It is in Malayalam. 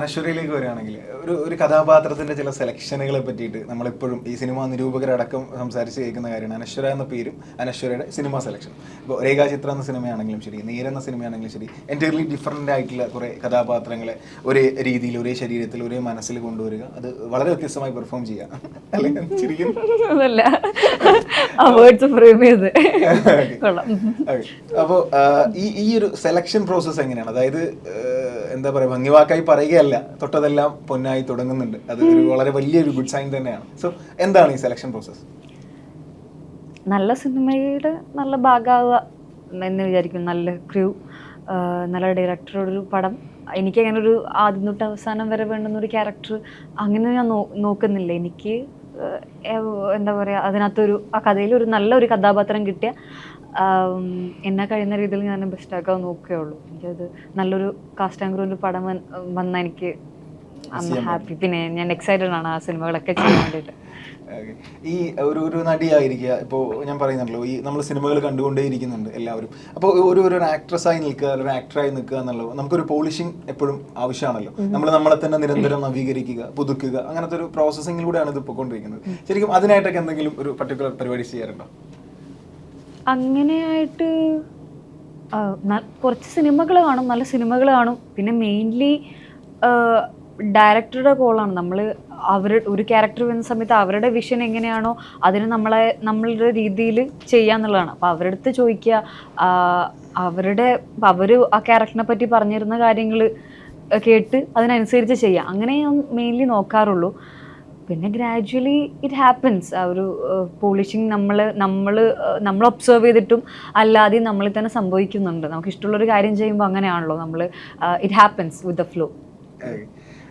അനശ്വരയിലേക്ക് വരികയാണെങ്കിൽ ഒരു കഥാപാത്രത്തിന്റെ ചില സെലക്ഷനുകളെ പറ്റിയിട്ട് നമ്മളിപ്പോഴും ഈ സിനിമാ നിരൂപകരടക്കം സംസാരിച്ച് കേൾക്കുന്ന കാര്യമാണ് അനശ്വര എന്ന പേരും അനശ്വരയുടെ സിനിമാ സെലക്ഷൻ. ഇപ്പോൾ രേഖാചിത്ര എന്ന സിനിമയാണെങ്കിലും ശരി, നീരെന്ന സിനിമയാണെങ്കിലും ശരി, എൻറ്റയർലി ഡിഫറൻ്റ് ആയിട്ടുള്ള കുറേ കഥാപാത്രങ്ങളെ ഒരേ രീതിയിൽ, ഒരേ ശരീരത്തിൽ, ഒരേ മനസ്സിൽ കൊണ്ടുവരിക, അത് വളരെ വ്യത്യസ്തമായി പെർഫോം ചെയ്യുക. അല്ലെങ്കിൽ ശരിക്കും അപ്പോൾ ഈ ഒരു സെലക്ഷൻ പ്രോസസ്സ് എങ്ങനെയാണ്? അതായത് എന്താ പറയുക, ഭംഗിവാക്കായി പറയുകയല്ല, തൊട്ടതെല്ലാം പൊന്നായി തുടങ്ങുന്നുണ്ട്. അത് ഒരു വളരെ വലിയൊരു ഗുഡ് സൈൻ തന്നെയാണ്. സോ എന്താണ് ഈ സെലക്ഷൻ പ്രോസസ്സ്? നല്ല സിനിമയുടെ നല്ല ഭാഗമാവുക എന്ന് വിചാരിക്കും. നല്ല ക്രൂ, നല്ല ഡയറക്ടറോടൊരു പടം. എനിക്കങ്ങനെ ഒരു ആദ്യം തൊട്ട് അവസാനം വരെ വേണ്ടുന്നൊരു ക്യാരക്ടർ അങ്ങനെ ഞാൻ നോക്കുന്നില്ല. എനിക്ക് എന്താ പറയുക, അതിനകത്തൊരു ആ കഥയിൽ ഒരു നല്ലൊരു കഥാപാത്രം കിട്ടിയ എന്നെ കഴിയുന്ന രീതിയിൽ ഞാൻ ബെസ്റ്റാക്കാൻ നോക്കുകയുള്ളൂ. എനിക്കത് നല്ലൊരു കാസ്റ്റ് ആൻഡ് ക്രൂവിൻ്റെ പടം വന്നാൽ എനിക്ക് ഹാപ്പി. പിന്നെ ഞാൻ എക്സൈറ്റഡ് ആണ് ആ സിനിമകളൊക്കെ ചെയ്യാൻ വേണ്ടിയിട്ട്. ഈ ഒരു നടിയായിരിക്കുക, ഇപ്പോൾ ഞാൻ പറയുന്നുണ്ടല്ലോ, ഈ നമ്മൾ സിനിമകൾ കണ്ടുകൊണ്ടേ ഇരിക്കുന്നുണ്ട് എല്ലാവരും. അപ്പോൾ ഒരു ആക്ട്രസ്സായി നിൽക്കുക, ഒരു ആക്ടറായി നിൽക്കുക എന്നുള്ളത് നമുക്കൊരു പോളിഷിങ് എപ്പോഴും ആവശ്യമാണല്ലോ. നമ്മളെ തന്നെ നിരന്തരം നവീകരിക്കുക, പുതുക്കുക, അങ്ങനത്തെ ഒരു പ്രോസസ്സിങ്ങിലൂടെയാണ് ഇത് പോയിക്കൊണ്ടിരിക്കുന്നത്. ശരിക്കും അതിനായിട്ടൊക്കെ എന്തെങ്കിലും ഒരു പർട്ടിക്കുലർ പരിപാടി ചെയ്യാറുണ്ടോ? അങ്ങനെയായിട്ട് കുറച്ച് സിനിമകൾ കാണും, നല്ല സിനിമകൾ കാണും. പിന്നെ മെയിൻലി ഡയറക്ടറുടെ കോളാണ്. നമ്മൾ ഒരു ക്യാരക്ടർ വരുന്ന സമയത്ത് അവരുടെ വിഷൻ എങ്ങനെയാണോ അതിന് നമ്മളുടെ രീതിയിൽ ചെയ്യാന്നുള്ളതാണ്. അപ്പോൾ അവരുടെ അടുത്ത് ചോദിക്കുക, അവർ ആ ക്യാരക്ടറിനെ പറ്റി പറഞ്ഞിരുന്ന കാര്യങ്ങൾ കേട്ട് അതിനനുസരിച്ച് ചെയ്യുക. അങ്ങനെ ഞാൻ മെയിൻലി നോക്കാറുള്ളൂ. പിന്നെ ഗ്രാജ്വലി ഇറ്റ് ഹാപ്പൻസ്. ആ ഒരു പോളിഷിങ് നമ്മൾ ഒബ്സർവ് ചെയ്തിട്ടും അല്ലാതെയും നമ്മളിൽ തന്നെ സംഭവിക്കുന്നുണ്ട്. നമുക്ക് ഇഷ്ടമുള്ളൊരു കാര്യം ചെയ്യുമ്പോൾ അങ്ങനെയാണല്ലോ, it happens with the flow.